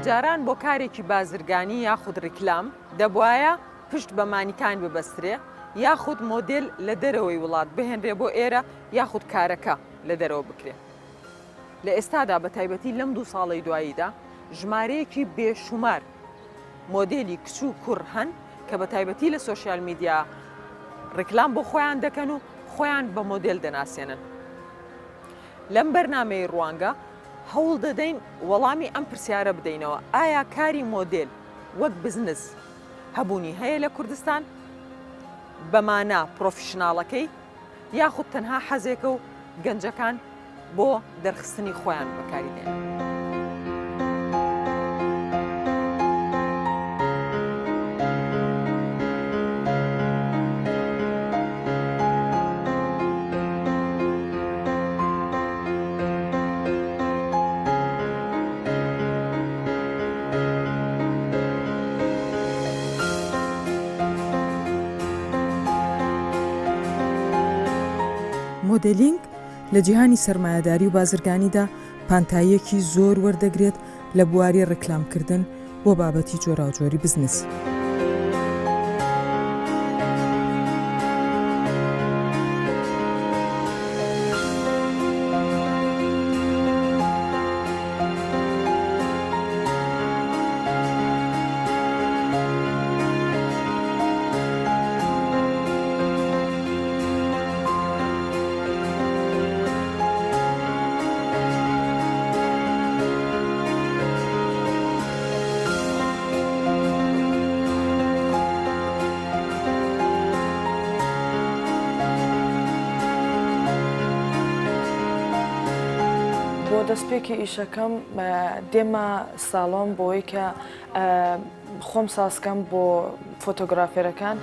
جاران بۆ کارێکی بازرگانی یاخود ڕیکلام دەبوایە پشت بە مانیکان ببەسترێ یاخود مۆدل لە دەرەوەی وڵات بهێنرێ بۆ ئێرە یاخود کارەکە لە دەرەوە بکرێ. لە ئێستادا بە تایبەتی لەم 2 ساڵی دواییدا ژمارەیەکی بێشومار مۆدلی کچ و کوڕ هەن کە بە تایبەتی لە سۆشیال میدیا ڕیکلام بۆ خۆیان دەکەن و خۆیان بە مۆدل دەناسێنن. لەم بەرنامەی ڕوانگە هەوڵ دەدەین وەڵامی ئەم پرسیارە بدەینەوە ئایا کاری مۆدل وەک بزنس هەبوونی هەیە لە کوردستان بەمانە پرۆفیشناڵەکەی یاخود تەنها حەزێکە و گەنجەکان بۆ دەرخستنی خۆیان بەکاری دێن. مۆدلینگ لە جیهانی سەرمایەداری و بازرگانیدا پانتاییەکی زۆر وەردەگرێت لە بواری ڕیکلامکردن بۆ بابەتی جۆراوجۆری بزنس. بۆ دەستپێکی ئیشەکەم دێمە ساڵۆم بۆی کە خۆم سازکەم بۆ فۆتۆگرافێرەکان.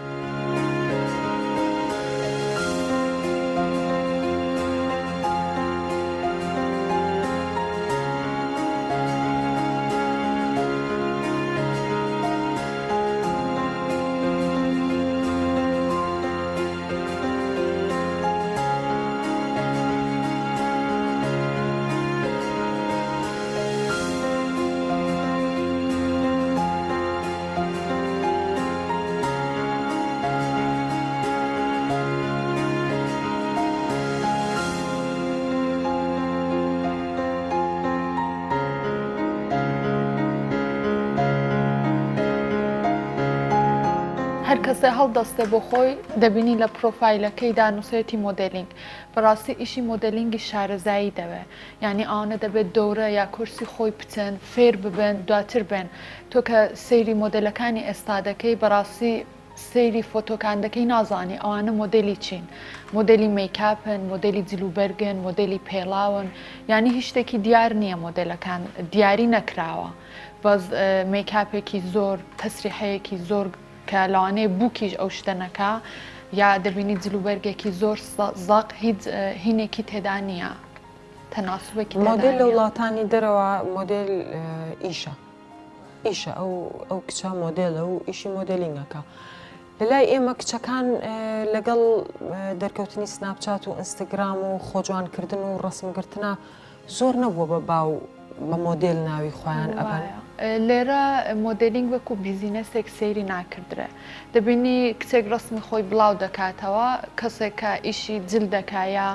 هەر کەسێ هەڵدەستێ بۆ خۆی دەبینی لە پرۆفایلەکەیدا نووسێتی مۆدلینگ. بەڕاستی ئیشی مۆدلینگی شارەزایی دەوێ، یعنی ئەوانە دەبێت دەورە یا کورسی خۆی بچن فێر ببن دواتر بن. تۆ کە سەیری مۆدلەکانی ئێستا دەکەی بەڕاستی سەیری فۆتۆکان دەکەی نازانی ئەوانە مۆدلی چین، مۆدلی میکاپن، مۆدلی جلوبەرگن، مۆدلی پێڵاون، یعنی هیچ شتێکی دیار نییە مۆدلەکان دیاری نەکراوە بەس میکاپێکی زۆر تەسریحەیەکی زۆر کە لەوانەیە بووکیش ئەو شتەنەکە یا دەبینی جلوبەرگێکی زۆر زاق هیچ هینێکی تێدا نییە تەناسوبێکی مۆدل لە وڵاتانی دەرەوە مۆدل ئیشە ئەو کچە مۆدلە و ئیشی مۆدلینگەکە. لەلای ئێمە کچەکان لەگەڵ دەرکەوتنی سناپچات و ئینستاگرام و خۆجوانکردن و ڕسمگرتنە زۆر نەبووە بە باو بە مۆدل ناوی خۆیان ئەبن. لێرە مۆدلینگ وەکو بیزینەسێک سەیری ناکردرێ. دەبینی کچێک ڕسمی خۆی بڵاو دەکاتەوە، کەسێک کە ئیشی جل دەکایە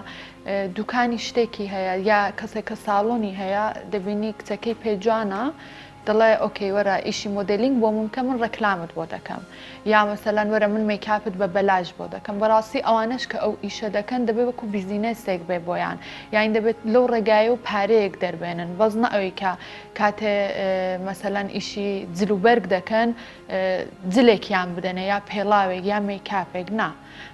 دوکانی شتێکی هەیە یا کەسێک کە ساڵۆنی هەیە دەبینی کچەکەی پێجوانە دەڵێ ئۆکەی وەرە ئیشی مۆدلینگ بۆ من کە من ڕەکلامت بۆ دەکەم یا مەسەلەن وەرە من میکاپت بە بەلاژ بۆ دەکەم. بەڕاستی ئەوانش کە ئەو ئیشە دەکەن دەبێت وەکو بیزینەسێک بێ بۆیان، یان دەبێت لەو ڕێگایە و پارەیەک دەربێنن بەس نە ئەوەی کە کاتێ مەسەلەن ئیشی جلوبەرگ دەکەن جلێکیان بدەنە یا پێڵاوێک یا میکاپێک نا.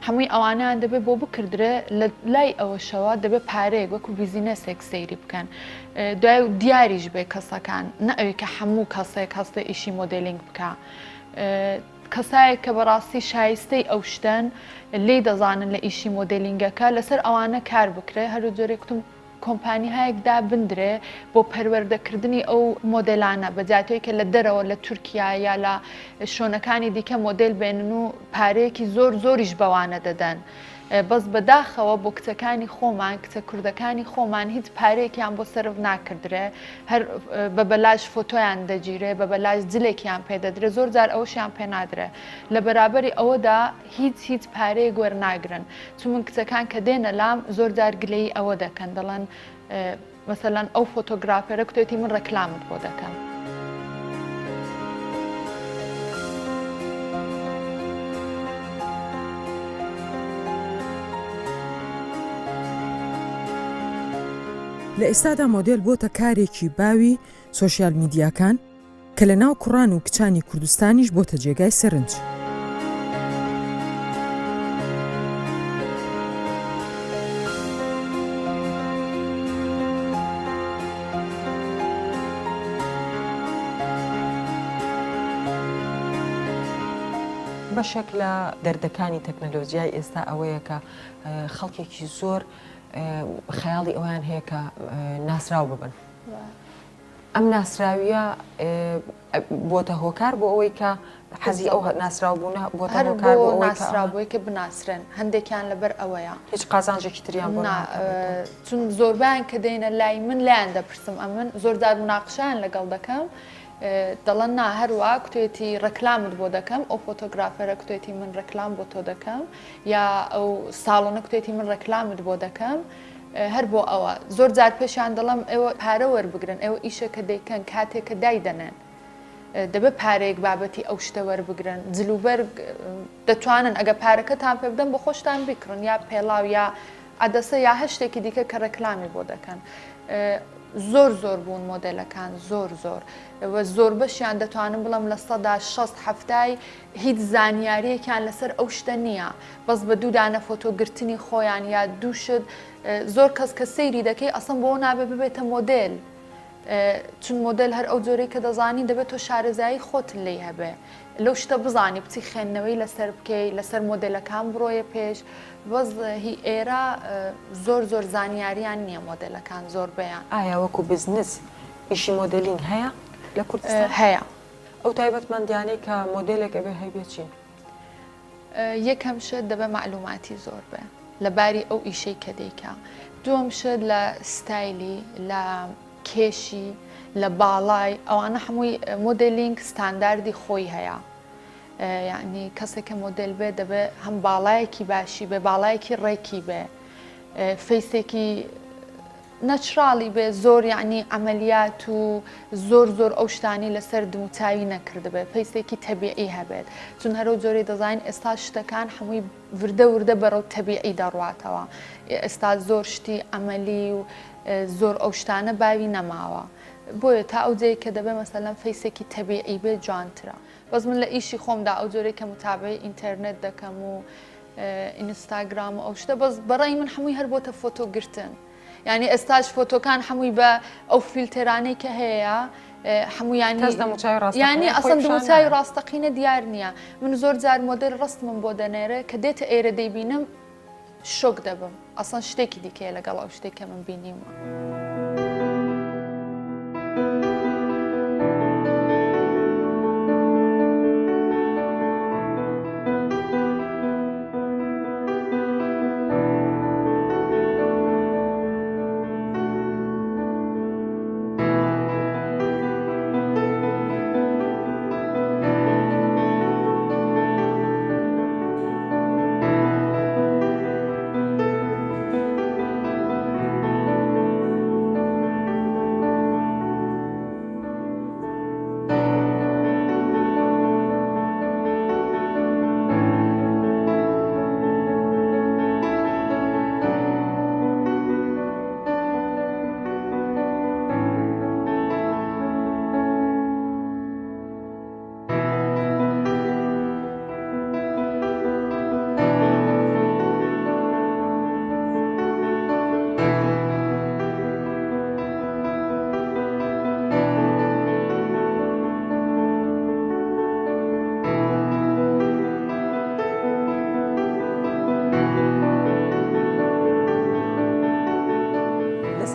هەمووی ئەوانیان دەبێت بۆ بکردرێ لە لای ئەوەشەوە دەبێت پارەیەک وەکو بیزینەسێک سەیری بکەن. دوای دیاریش بێ کەسەکان نە ئەوەی کە هەموو کەسێک هەستە ئیشی مۆدلینگ بکە. کەسایەک کە بەڕاستی شایستەی ئەو شتن لێ دەزانن لە ئیشی مۆدلینگەکە لەسەر ئەوانە کار بکرێ. هەرو جۆرێکتم کۆمپانی هایەکدا بندرێ بۆ پەروەردەکردنی ئەو مۆدلانە بەجاتەوەی کە لە دەرەوە لە تورکیا یا لە شوێنەکانی دیکە مۆدل بێنن و پارەیەکی زۆر زۆریش بەوانە دەدەن. بەس بەداخەوە بۆ کچەکانی خۆمان کچە کوردەکانی خۆمان هیچ پارەیەکیان بۆ سرف ناکردرێ هەر بە بەلاش فۆتۆیان دەگیرێ بە بەلاش جلێکیان پێدەدرێت زۆر جار ئەوشیان پێ نادرێ لە بەرابەری ئەوەدا هیچ پارەیە گوەرناگرن چون من کچەکان کە دێنە لام زۆر جار گلەی ئەوە دەکەن دەڵێن مەسەلاً ئەو فۆتۆگرافەرە کتێتی من ڕەکلامت بۆ دەکەم. لە ئێستادا مۆدل بۆتە کارێکی باوی سۆشیال میدیاکان کە لە ناو کوڕان و کچانی کوردستانیش بۆتە جێگای سەرنج. بەشێک لە دەردەکانی تەکنەلۆژیای ئێستا ئەوەیە کە خەڵکێکی زۆر خەیاڵی ئەویان هەیە کە ناسراو ببن. ئەم ناسراویە بۆتە هۆکار بۆ ئەوەی کە حەزی ئەو ناسراو بوونە بۆتە هۆکار بۆ ئەوەی ناسراوبووی کە بناسرن هەندێکیان لەبەر ئەوەیە هیچ قازانجێکی تریان بۆ چون زۆربیان کە دێنە لای من لایەن دەپرسم ئەمن زۆردار مناقشیان لەگەڵ دەکەم دەڵەن نا هەروە کوێتی ڕەکلامت بۆ دەکەم ئەو فۆتۆگرافەرە کوێتی من ڕەکلام بۆ تۆ دەکەم یا ئەو ساڵۆنە کوێتی من ڕەکلامت بۆ دەکەم هەر بۆ ئەوە زۆر جار پێشیان دەڵم ئێوە پارە وەربگرن ئێوە ئیشەکە دەیکەن کاتێککە دایدەنێن دەبێت پارەیەک بابەتی ئەو شتە وەربگرن جلوبەرگ دەتوانن ئەگە پارەکەتان پێ بدەن بە خۆشتان بکڕن یا پێڵاو یا ئەدەسە یا هەشتێکی دیکە کە ڕەکلامی بۆ دەکەن. زۆر بوون مۆدلەکان زۆر بەشیان دەتوانم بڵم لە 160 هیچ زانیاریەکیان لەسەر ئەو شتە نییە بەس بە دوودانە فۆتۆگرتنی خۆیان یا دووشت زۆر کەس کە سەیری دەکەی ئەسم بۆ نابێ ببێتە مۆدل چون مۆدل هەر ئەو جۆرەی کە دەزانی دەبێت تۆ شارەزایی خۆت لی هەبێ لەو شتە بزانی بچی خوێندنەوەی لەسەر بکەی لەسەر مۆدلەکان بڕۆیە پێش بەس هی ئێرە زۆر زانیاریان نییە مۆدلەکان زۆر بەیان. ئایا وەکو بزنس ئیشی مۆدلینگ هەیە لە کوردستان؟ هەیە. ئەو تایبەتمەندیانەی کە مۆدلێکە بێ هەیبێ چین؟ یەکەم شت دەبێ معلوماتی زۆر بێ لەباری ئەو ئیشەی کە دەیکا. دووەم شت لە ستایلی لە کێشی لە باڵای ئەوانە هەمووی مۆدلینگ ستانداردی خۆی هەیە. یعنی کەسێکە مۆدل بێ دەبێت هەم باڵایەکی باشی بێ باڵایەکی ڕێکی بێ فەیسێکی نەچراڵی بێ زۆر یعنی ئەمەلیات و زۆر ئەو شتانی لەسەر دموچاوی نەکردبێ فەیسێکی تەبیعی هەبێت چون هەرو جۆری دەزانین ئێستا شتەکان هەمووی وردە بەرەو تەبیعی دەڕواتەوە ئێستا زۆر شتی ئەمەلی و زۆر ئەو شتانە باوی نەماوە بۆیە تا ئەو جەیە کە دەبێت مەسەلەن فەیسێکی تەبیعی بێ جوانترە. بەس من لە ئیشی خۆمدا ئەو جۆرەی کە متابعی ئینتەرنێت دەکەم و ئینستاگرام و ئەو شتە بەس بەڕای من هەمووی هەر بۆتە فۆتۆگرتن یعنی ئێستاش فۆتۆکان هەمووی بە ئەو فیلترانەی کە هەیە هەموویانی ینی ئەسڵ دموچاوی ڕاستەقینە دیار نییە. من زۆر جار مۆدل ڕستمم بۆ دەنێرە کە دێتە ئێرە دەیبینم شۆک دەبم ئەسڵ شتێکی دیکەیە لەگەڵ ئەو شتێک کە من بینیمە.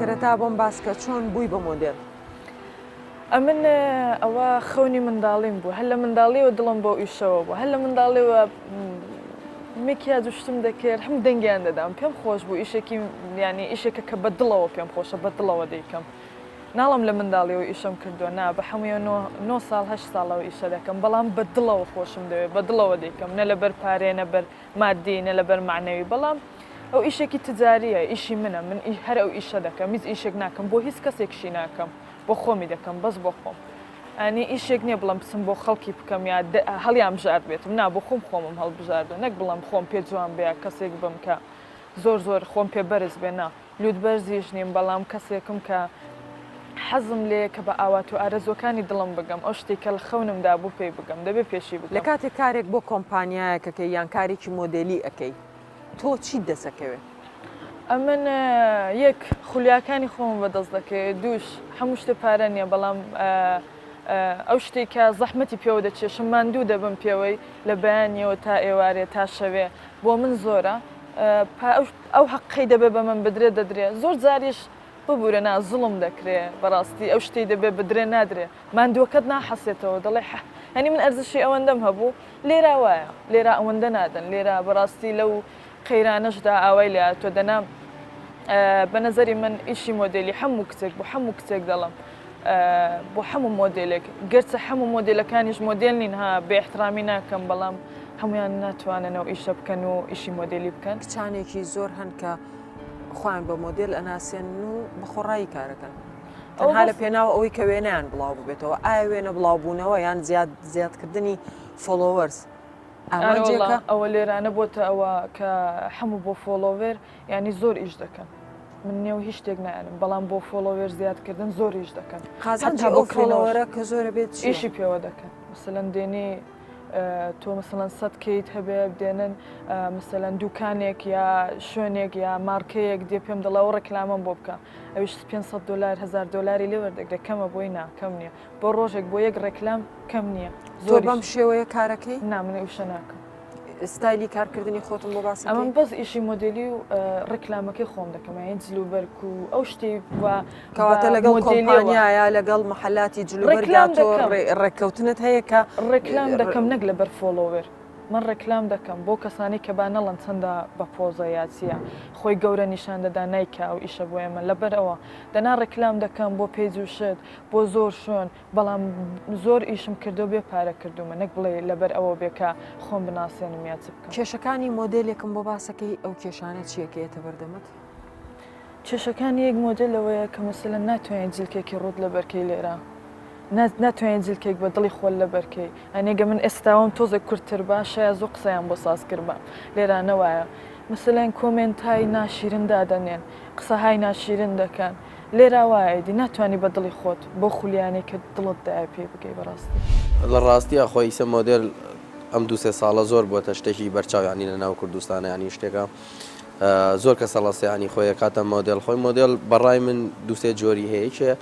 سەرەتا بۆم باسکە چۆن بووی بە مۆدل؟ ئەمن ئەوە خەونی منداڵیم بوو هەر لە منداڵیەوە دڵم بۆ ئیشەوە بوو هەر لە منداڵیەوە مکیاجشتم دەکرد هەم دەنگیان دەدام پێم خۆش بوو ئیشێکی ینی ئیشێکە کە بەدڵەوە پێم خۆشە بەدڵەوە دەیکەم ناڵم لە منداڵیەوە ئیشم کردووە نا بە هەموویە 9 ساڵ 8 ساڵەوە ئیشە دەکەم بەڵام بەدڵەوە خۆشم دەوێت بەدڵەوە دەیکەم نە لەبەر پارێ نەبەر مادی نە لەبەر معنەوی بەڵام ئەو ئیشێکی تجاریە ئیشی منە من هەر ئەو ئیشە دەکەم هیچ ئیشێک ناکەم بۆ هیچ کەسێکشی ناکەم بۆ خۆمی دەکەم بەس بۆ خۆم ئەنی ئیشێک نییە بڵم بچم بۆ خەڵکی بکەم یا هەڵیان بژار بێتم نا بۆ خۆمم هەڵبژاردە نەک بڵم خۆم پێ جوان بێ کەسێک بم کە زۆر خۆم پێ بەرز بێنا لوت بەرزیش نیم بەڵام کەسێکم کە حەزم لێ کە بە ئاوات و ئارەزۆکانی دڵم بگەم ئەو شتێکە لە خەونمدا بوو پێی بگەم دەبێت پێشی بگەم لە کاتێک کارێک بۆ کۆمپانیایەکەکەی یان کارێکی مۆدلی ئەەکەی تۆ چی دەسەکەوێت؟ ئەمن یەک خولیاکانی خۆم بەدەست دەکەوێت دووش هەموو شتە پارە نییە بەڵام ئەو شتێکە زەحمەتی پێوە دەچێشم ماندوو دەبم پێوەی لە بەیانیەوە تا ئێوارێ تا شەوێ بۆ من زۆرە ئەو حەقی دەبێ بە من بدرێ دەدرێت زۆر جاریش ببوورە نا زڵم دەکرێت بەڕاستی ئەو شتێک دەبێ بدرێ نادرێ ماندووەکەت ناحەسێتەوە دەڵێ هەنی من ئەرزشی ئەوەندەم هەبوو لێرا وایە لێرا ئەوەندە نادەن لێرا بەڕاستی لەو قەیرانەشدا ئاوای لە تۆ دەنا بە نەزەری من ئیشی مۆدلی هەموو کچێک بۆ هەموو کچێک دەڵم بۆ هەموو مۆدلێک گەرچە هەموو مۆدلەکانیش مۆدل نین ها بێ احترامی ناکەم بەڵام هەمویان ناتواننەوە ئیشە بکەن و ئیشی مۆدلی بکەن کچانێکی زۆر هەن کە خۆیان بە مۆدل ئەناسێن و بەخۆڕایی کارەکەن تەنها لە پێناوە ئەوەی کە وێنەیان بڵاو ببێتەوە ئایا وێنە بڵاوبوونەوە یان زیادکردنی فۆلۆوەرز ئەوە لێرانە بۆتە ئەوە کە هەموو بۆ فۆلۆڤێر ینی زۆر ئیش دەکەن من نێو هیچ شتێک نایەنم بەڵام بۆ فۆلۆوێر زیادکردن زۆر ئیش دەکەن قازانجی ئەو فۆلۆوەرە کە زۆرە بێت ئیشی پێوە دەکەن مثلەن دێنێ تۆ مثلەن 100 کەیت هەبێ بدێنن مثلەن دوکانێک یا شوێنێک یا مارکەیەک دێ پێم دەڵاو ڕێکلامەم بۆ بکە ئەوش $500 $1000 لێ وەردەگرێت کەمە بۆی نا کەم نییە بۆ ڕۆژێک بۆ یەک ڕێکلام کەم نییە زۆر بەم شێوەیە کارەکەی نامنێ وشە ناکەم ستایلی کارکردنی خۆتم بۆ باس ئەمە بەس ئیشی مۆدلی و ڕێکلامەکەی خۆم دەکەم یان جلوبەرگ و ئەو شتی کەواتە لەگەڵ کۆمپانیایە لەگەڵ محلاتی جلوبەرگا تۆ ڕێککەوتنت هەیە کە ڕێکلام دەکەم نەک لەبەر فۆلۆوەر من ڕێکلام دەکەم بۆ کەسانی کە با نەڵەن چەندە بە پۆزە یاچیە خۆی گەورە نیشان دەدا نیکە و ئیشە بۆ ئێمە لەبەر ئەوە دەنا ڕێکلام دەکەم بۆ پێیج و شت بۆ زۆر شوێن بەڵام زۆر ئیشم کردو بێ پارە کردومە نەک بڵێ لەبەر ئەوە بێکە خۆم بناسیێنم یا چ بکەم کێشەکانی مۆدلێکم بۆ باسەکەی ئەو کێشانە چیەکەیەتە بەردەمت کێشەکانی یەک مۆدلەوەیە کە مەسەلەن ناتوانین جلکێکی ڕوود لە بەرکەی لێرە ناتوانین جلکێک بە دڵی خۆل لە بەرکەی ئەنێگە من ئێستاوم تۆزێک کورتتر با شایە زۆ قسەیان بۆ ساز کردبا لێرانەوەیە مثلەن کۆمنتای ناشیرن دادەنێن قسەهای ناشیرن دەکەن لێرا وایەدی ناتوانانی بە دڵی خۆت بۆ خولیانێک کە دڵت دای پێ بگەی بەڕاستی لە ڕاستیە خۆی سە مۆدل ئەم 2-3 ساڵە زۆر بۆتە شتێکی بەرچاویانی لە ناو کوردستانە ینی شتێکە زۆر کە سەڵەسیانی خۆی کاتە مۆدل خۆی مۆدل بەڕای من 2-3 جۆری هەیە کە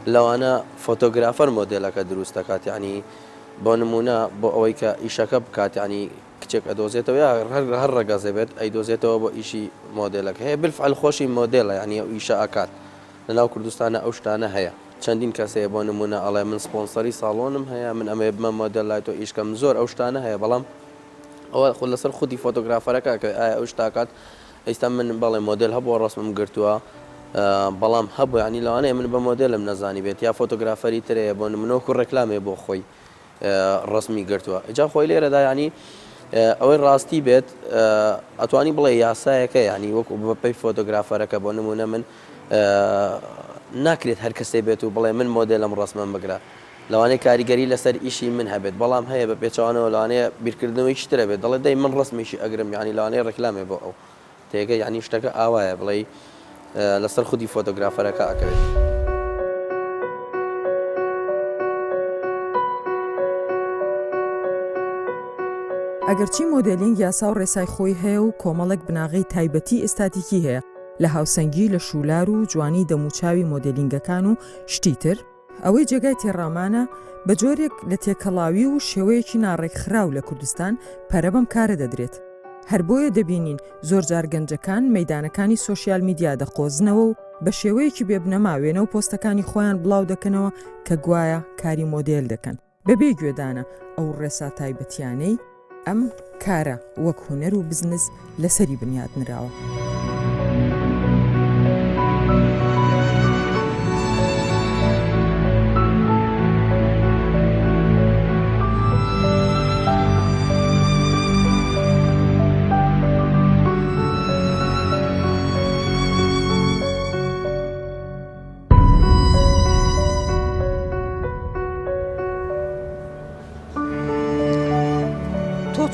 لەوانە فۆتۆگرافەر مۆدلەکە دروست دەکات ینی بۆ نمونە بۆ ئەوەی کە ئیشەکە بکات ینی کچێک ئەدۆزێتەوە یا هەر ڕێگەزێ بێت ئەیدۆزێتەوە بۆ ئیشی مۆدلەکە هەیە بالفعل خۆشی مۆدلە ینی ئەو ئیشە ئاکات لەناو کوردستانە ئەو شتانە هەیە چەندین کەسەیە بۆ نمونە ئەڵێ من سپۆنسەری ساڵۆنم هەیە من ئەمێ بمە مۆدل لای تۆ ئیشکەم زۆر ئەو شتانە هەیە بەڵام ئەوە خۆ لەسەر خودی فۆتۆگرافەرەکە کە ئایا ئەو شتاکات ئێستا من بەڵێ مۆدل هەبووە ڕاستمم گرتووە بەڵام هەبوو ینی لەوانەیە من بە مۆدلم نەزانی بێت یا فۆتۆگرافەری ترەیە بۆ نمونەوەکو ڕێکلامێ بۆ خۆی ڕسمی گرتووە ئەجا خۆی لێرەدا ینی ئەوەی ڕاستی بێت ئەتوانی بڵێ یاسایەکە ینی وەکو بەپەی فۆتۆگرافەرەکە بۆ نمونە من ناکرێت هەر کەسێ بێت و بڵێ من مۆدلم ڕسمم بگرە لەوانەیە کاریگەری لەسەر ئیشی من هەبێت بەڵام هەیە بە پێچوانەوە لەوانەیە بیرکردنەوەی شترە بێت دەڵێ دەی من ڕسمیشی ئەگرم ینی لەوانەیە ڕێکلامێ بۆ ئەو تێگە ینی شتەکە ئاوایە بڵێ لەسەر خودی فۆتۆگرافەرەکە ئەکەوێت ئەگەرچی مۆدلینگ یاسا و ڕێسای خۆی هەیە و کۆمەڵێک بناغی تایبەتی ئێستاتیکی هەیە لە هاوسەنگی لە شولار و جوانی دەموچاوی مۆدلینگەکان و شتی تر ئەوەی جێگای تێڕامانە بە جۆرێک لە تێکەڵاوی و شێوەیەکی ناڕێکخراو لە کوردستان پەرە بەم کارە دەدرێت هەر بۆیە دەبینین زۆر جار گەنجەکان مەیدانەکانی سۆشیال میدیا دەقۆزنەوە و بە شێوەیەکی بێبنەماوێنە و پۆستەکانی خۆیان بڵاو دەکەنەوە کە گوایە کاری مۆدل دەکەن بەبێ گوێدانە ئەو ڕێسا تایبەتیانەی ئەم کارە وەک هونەر و بزنس لەسەری بنیاد نراوە.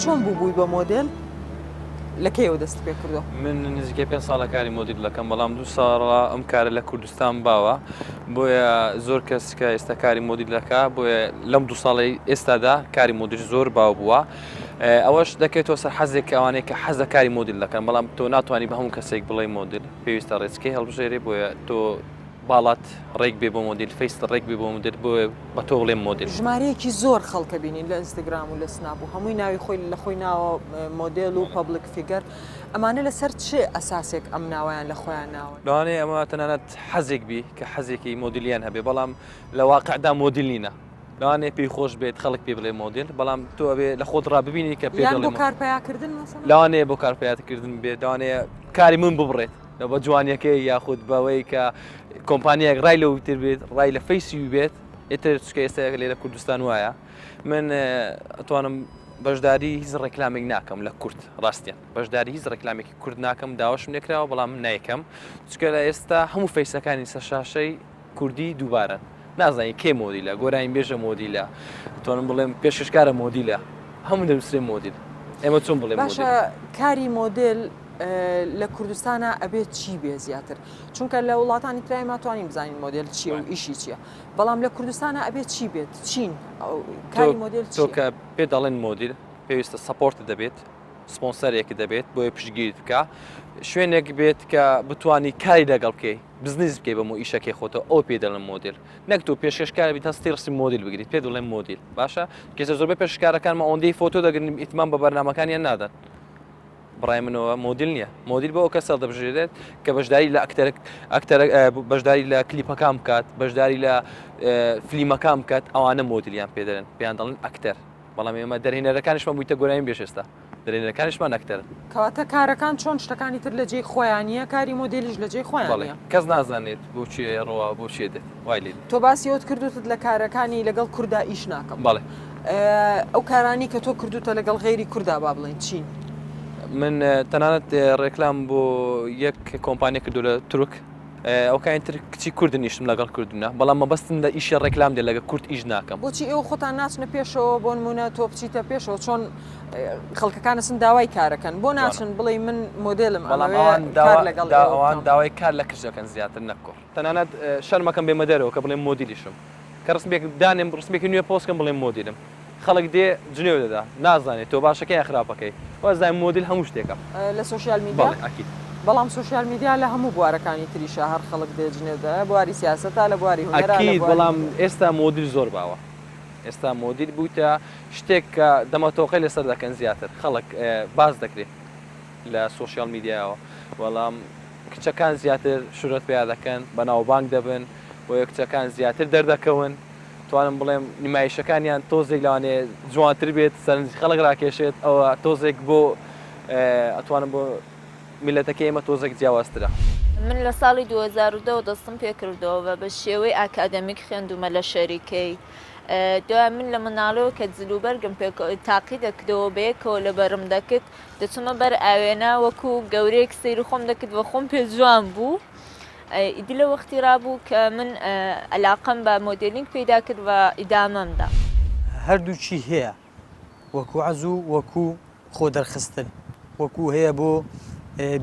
چۆن بووبووی بە مۆدل لە کەیەوە دەست پێ کردو؟ من نزیکە 5 ساڵە کاری مۆدیل دەکەم بەڵام 2 ساڵە ئەم کارە لە کوردستان باوە بۆیە زۆر کەس کە ئێستا کاری مۆدیل دەکا بۆیە لەم 2 ساڵی ئێستادا کاری مۆدیل زۆر باو بووە ئەوەش دەکەیتەوە سەر حەزێک ئەوانەیە کە حەزە کاری مۆدیل دەکەن بەڵام تۆ ناتوانانی بە هەموو کەسێک بڵێ مۆدیل پێویستە ڕێچکەی هەڵبژێری بۆیە تۆ باڵات ڕێک بێ بۆ مۆدیل فیست ڕێک بێ بۆ مدل بۆ بە تۆ بڵێم مۆدیل ژمارەیەکی زۆر خەڵکە بینین لە ئینستاگرام و لە سناب و هەمووی ناوی خۆی لە خۆی ناوە مۆدل و پەبلیک فیگەر ئەمانە لەسەر چێ ئەساسێک ئەم ناویان لە خۆیان ناوە لەوانەیە ئەمە تەنانەت حەزێک بی کە حەزێکی مۆدیلیان هەبێ بەڵام لە واقعدا مۆدیل نینە لەوانەیە پێی خۆش بێت خەڵک پێ بڵێ مۆدیل بەڵام تۆ ئەبێ لە خۆت ڕاببینی کە پێ بۆ کارپیاکردن لەوانەیە بۆ کارپیاتکردن بێت لەوانەیە کاری من ببڕێت بە جوانیەکەی یاخود بەوەی کە کۆمپانیایەک ڕای لەوتر بێت ڕای لە فەیسی بێت ئێتر چکە ئێستا لێرە کوردستان وایە من ئەتوانم بەشداری هیچ ڕێکلامێک ناکەم لە کورد ڕاستیان بەشداری هیچ ڕێکلامێکی کورد ناکەم داواشم لێکراوە بەڵام من نایەکەم چکە لە ئێستا هەموو فەیسەکانی سەرشاشەی کوردی دووبارن نازانین کێ مۆدیلە گۆراین بێژە مۆدیلە توانم بڵێم پێشکارە مۆدیلە هەموو دەنووسێ مۆدیل ئێمە چۆن بڵێم باشە کاری مۆدل لە کوردستانە ئەبێت چی بێ زیاتر چونکە لە وڵاتانی ترای ماتوانین بزانین مۆدل چیە و ئیشی چییە بەڵام لە کوردستانە ئەبێت چی بێت چین کاری مۆدل تۆ کە پێ دەڵێن مۆدیل پێویستە سەپۆرت دەبێت سپۆنسەرێکی دەبێت بۆیە پشتگیریت بکە شوێنێک بێت کە بتانی کاری لەگەڵ بکەی بزنس بکەی بەمو ئیشەکەی خۆتە ئەو پێ دەڵێن مۆدیل نەک تۆ پێشکەشکار بیت هەستی ڕستی مۆدیل بگریت پێ دەڵێن مۆدیل باشە کێسە زۆربەی پێشکارەکانمە ئەوەندەی فۆتۆ دەگرن ئیتمان بە بەرنامەکانیان نادەن بڕای منەوە مۆدیل نییە مۆدیل بۆ ئەو کەسە دەبژێت کە بەشداری لە بەشداری لە کلیپەکان بکات بەشداری لە فلیمەکان بکات ئەوانە مۆدیلیان پێدەرن پێیان دەڵێن ئەکتەر بەڵام ئێمە دەرهێنەرەکانیشمان بوویتە گۆراین بێشێستا دەرهێنەرەکانیشمان ئەکتەرن کەواتە کارەکان چۆن شتەکانی تر لە جێی خۆیانە کاری مۆدیلیش لە جێی خۆیانە کەس نازانێت بۆچی ڕەوە بۆچێ دێت وای لێ تۆ باسیەوت کردوتت لە کارەکانی لەگەڵ کووردا ئیش ناکەم بەڵێ ئەو کارانی کە تۆ کردوتە لەگەڵ غێری کووردا با بڵێن چین من تەنانەت ڕێکلام بۆ یەک کۆمپانیا کردو لە تورک ئەو کاینتر کچی کورد نیشتم لەگەڵ کردوونە بەڵام مەبەستم لە ئیشی ڕێکلام دێ لەگە کورد ئیش ناکەم بۆچی ئێوە خۆتان ناچنە پێشەوە بۆ نمونە تۆ بچیتە پێشەوە چۆن خەڵکەکانەسن داوای کارەکەن بۆ ناچن بڵێ من مۆدلم ئەوان داوای کار لە کردەکەن زیاتر نەکۆ تەنانەت شەرمەکەم بێمە دەرەوە کە بڵێم مۆدیلیشم کە ڕستمێک دانێم ڕستمێکی نوێ پۆستکەم بڵێم مۆدیلم خەڵک دێ جنێو دەدا نازانێت تۆ باشەکەی خراپەکەی وەزای مۆدیل هەموو شتێکە لە سوۆشیال میدیا بەڵام سوۆشیال میدیا لە هەموو بوارەکانی تریشە هەر خەڵک دێجنێدا بواری سیاسەتا لە بواری هونەرەکەی بەڵام ئێستا مۆدیل زۆر باوە ئێستا مۆدیل بوویتە شتێک کە دەمەتۆقی لەسەر دەکەن زیاتر خەڵک باز دەکرێت لە سوۆشیال میدیاەوە بەڵام کچەکان زیاتر شورەت پێیا دەکەن بە ناوبانگ دەبن بۆ کچەکان زیاتر دەردەکەون توانم بڵێم نمایشەکانیان تۆزێک لەوانێ جوانتر بێت سەرنجی خەڵک ڕاکێشێت ئەوە تۆزێک بۆ ئەتوانم بۆ میلەتەکەی ئێمە تۆزێک جیاوازترە من لە ساڵی 2010 دەستم پێ کردەوە بە شێوەی ئاکادەمیک خوێندومە لە شەریکەی دوای من لە مناڵەوە کە جلوبەرگم تاقی دەکردەوە بەیەکەوە لە بەرم دەکرد دەچمە بەر ئاوێنە وەکو گەورەیەک سەیری خۆم دەکرد بە خۆم پێ جوان بوو ئیدی لە وەختی ڕابوو کە من علاقەم بە مۆدلینگ پەیدا کرد و ئیدامەمدا هەردووچی هەیە وەکو عەزوو وەکو خۆ دەرخستن وەکو هەیە بۆ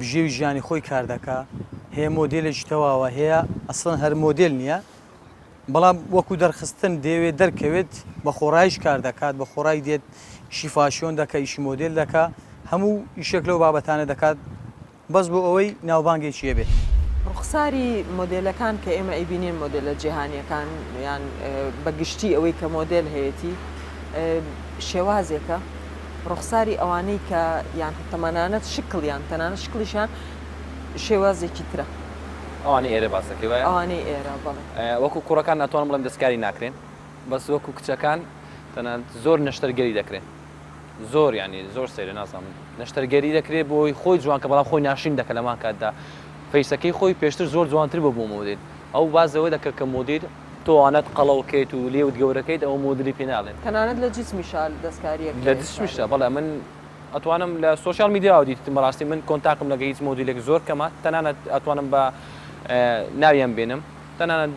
بژێوی ژیانی خۆی کار دەکا هەیە مۆدلێکی تەواوە هەیە ئەسڵەن هەر مۆدل نییە بەڵام وەکو دەرخستن دەیەوێت دەرکەوێت بە خۆڕایش کار دەکات بە خۆڕای دێت شیفاشۆن دەکە ئیشی مۆدل دەکا هەموو ئیشێک لەو بابەتانە دەکات بەس بۆ ئەوەی ناوبانگێکیە بێت ڕوخساری مۆدلەکان کە ئێمە ئەیبینین مۆدلە جیهانیەکان یان بەگشتی ئەوەی کە مۆدل هەیەی شێوازێکە ڕوخساری ئەوانەی کە یان تەمەنانەت شکڵیان تەنانە شکلیشان شێوازێکی ترە ئەوانەی ئێرە باسەکەی وایە ئەوانەی ئێرە بەڵێ وەکو کوڕەکان ناتوانم بڵێم دەستکاری ناکرێن بەس وەکو کچەکان تەنانەت زۆر نەشتەرگەری دەکرێن زۆر ینی زۆر سێرە نازانم نەشتەرگەری دەکرێت بۆی خۆی جوان کە بەڵام خۆی ناشین دەکە لەمان کاتدا فەیسەکەی خۆی پێشتر زۆر جوانتر بۆ مۆدل ئەو بازەوە دەکە کە مۆدیر تۆوانەت قەڵەوکەیت و لێوت گەورەکەیت ئەو مۆدلی پێناڵێن تەنانەت لە جسمیشال دەستکاریە لە دشمیشە بەڵێ من ئەتوانم لە سوۆسیال میدیا دیت مەڕاستی من کۆنتاکم لەگە هیچ مۆدیلێک زۆر کەمە تەنانەت ئەتوانم بە ناویان بێنم تەنانەت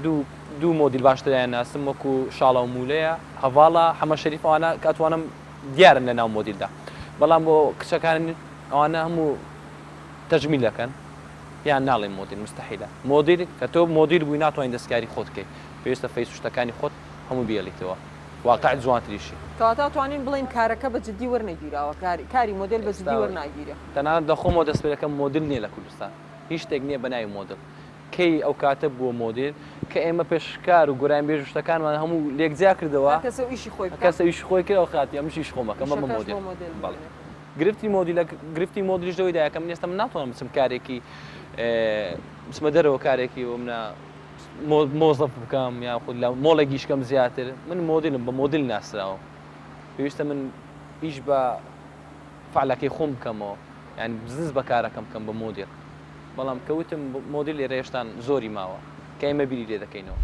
دوو مۆدیل باشتریان ناسم وەکو شاڵە و مولەیە هەواڵە حەمە شەریفەوانە کە ئەتوانم دیارن لە ناو مۆدیلدا بەڵام بۆ کچەکان ئەوانە هەموو تەجمیل دەکەن یان ناڵێ مۆدیل مستحیلە مۆدیل کە تۆ مۆدیل بووی ناتوانین دەستکاری خۆت بکەیت پێویستە فەیس و شتەکانی خۆت هەموو بیێڵیتەوە واقع جوانتریشی کەواتە توانین بڵین کارەکە بە جددی وەرنەگیراوە کاری مۆدل بە جددی وەرناگیرە تەنانەت دەخۆمەوە دەستپێرەکەم مۆدل نییە لە کوردستان هیچ شتێک نییە بە ناوی مۆدل کەی ئەو کاتە بووە مۆدل کە ئێمە پێشکار و گۆران بێژ شتەکانمان هەموو لێکجیا کردەوە کەسە ئیشی خۆی کەسە ئیش خۆی کرد ئەو خاتی ئەمشیش خۆمەکەم بە مۆدل گرفتی مۆدیلە گرفتی مۆدلیش دەوەی دایەکەم ئێستا من ناتوانم بچم کارێکی بچمە دەرەوە کارێکی و منە مۆزەف بکەم یا خود لە مۆڵێکیش کەم زیاتر من مۆدلم بە مۆدل ناسراوە پێویستە من ئیش بە فعلەکەی خۆم بکەمەوە یعنی بزنس بەکارەکەم بکەم بە مۆدل بەڵام کەوتم مۆدل لێرە هێشتان زۆری ماوە کە ئێمە بیری لێ دەکەینەوە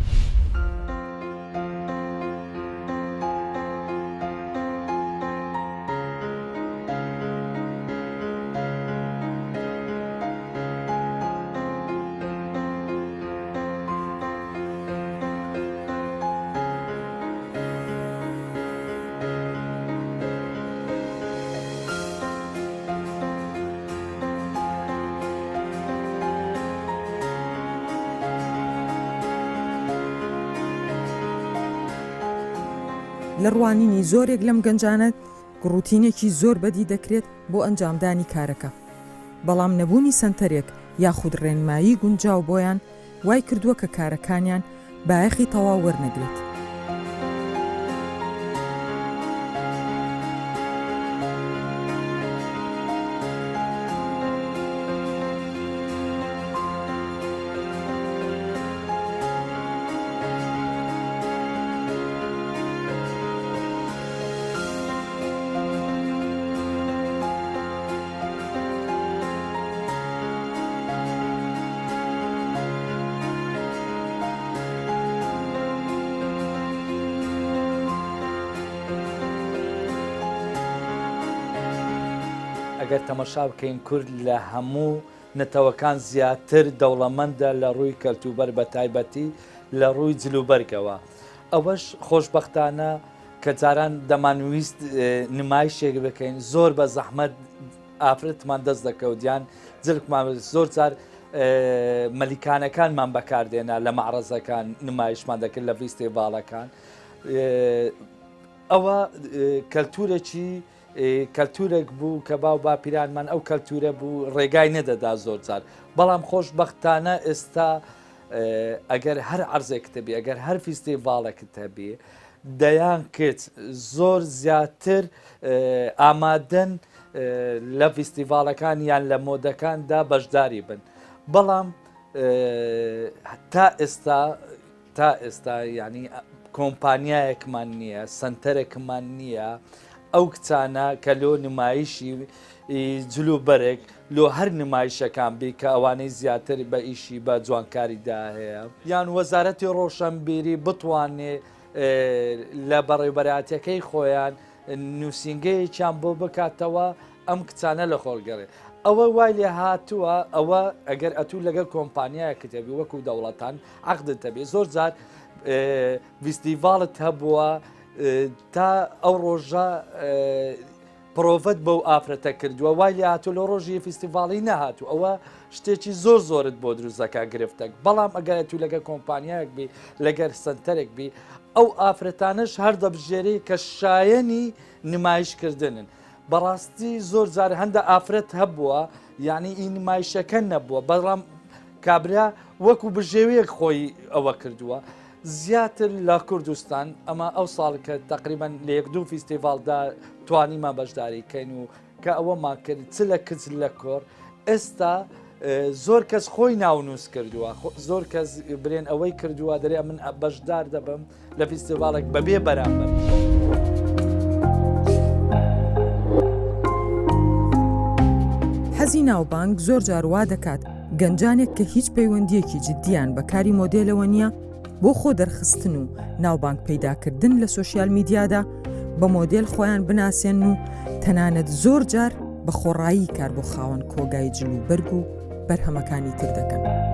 لە ڕوانینی زۆرێک لەم گەنجانە ڕوتینێکی زۆر بەدی دەکرێت بۆ ئەنجامدانی کارەکە بەڵام نەبوونی سنتەرێک یاخود ڕێنمایی گونجاو بۆیان وای کردووە کە کارەکانیان بایەخی تەواو وەرنەگرێت. ئەگەر تەمەشا بکەین کورد لە هەموو نەتەوەکان زیاتر دەوڵەمەندە لە ڕووی کەلتوبەر بە تایبەتی لە ڕووی جلوبەرگەوە ئەوەش خۆشبەختانە کە جاران دەمانویست نمایشێک بکەین زۆر بە زەحمەت ئافرەتمان دەست دەکەوتیان جلکمان زۆر جار مەلیکانەکانمان بەکاردێنا لە مەعرەزەکان نمایشمان دەکرد لە فیستیڤالەکان ئەوە کەلتورێکی کەلتورێک بوو کە باو باپیرانمان ئەو کەلتورە بوو ڕێگای نەدەدا زۆر جار بەڵام خۆشبەختانە ئێستا ئەگەر هەر عەرزێکتە بێ ئەگەر هەر فیستیڤالێکتە بێ دەیان کرد زۆر زیاتر ئامادەن لە فیستیڤالەکان یان لە مۆدەکاندا بەشداری بن بەڵام تا ئێستا ینی کۆمپانیایەکمان نییە سنتەرێکمان نییە ئەو کچانە کە لۆ نمایشی جلوبەرێک لۆ هەر نمایشەکان بێ کە ئەوانەی زیاتر بە ئیشی بە جوانکاریدا هەیە یان وەزارەتی ڕۆشنبیری بتوانێ لە بەڕێوەبەراتەکەی خۆیان نووسینگەیەکیان بۆ بکاتەوە ئەم کچانە لە خۆڵگەڕێ ئەوە وای لێ هاتووە ئەوە ئەگەر ئەتوو لەگەڵ کۆمپانیایە کتێبی وەکو دەوڵەتان عەقدت هەبێ زۆر جار فیستیڤالت هەبووە تا ئەو ڕۆژە پرۆڤەت بەو ئافرەتە کردووە وای لێ هاتوو لە ڕۆژی فیستیڤاڵی نەهاتوو ئەوە شتێکی زۆر زۆرت بۆ دروستەکە گرفتەک بەڵام ئەگەر تو لەگە کۆمپانیایەک بی لەگەر سنتەرێک بی ئەو ئافرەتانش هەر دەبژێری کە شایەنی نمایشکردنن بەڕاستی زۆر جار هەندە ئافرەت هەبووە یعنی ئی نمایشەکە نەبووە بەڵام کابرا وەکو بژێوەیەک خۆی ئەوە کردووە زیاتر لە کوردستان ئەمە ئەو ساڵ کە تقریبان لە یەک دوو فیستیڤالدا توانیمان بەشداری کەین و کە ئەوەمان کرد چ لە کچ لە کۆر ئێستا زۆر کەس خۆی ناونووس کردووە زۆر کەس برێن ئەوەی کردووە دەرێ من بەشدار دەبم لە فیستیڤالێک بەبێ بەرامبەر حەزی ناوبانگ زۆر جار وا دەکات گەنجانێک کە هیچ پەیوەندیەکی جددیان بەکاری مۆدێلەوە نییە بۆ خۆ دەرخستن و ناوبانگ پەیداکردن لە سوۆسیال میدیادا بە مۆدێل خۆیان بناسێن و تەنانەت زۆر جار بە خۆڕایی کار بۆ خاوەن کۆگای جلوبەرگ و بەرهەمەکانی تر دەکەن.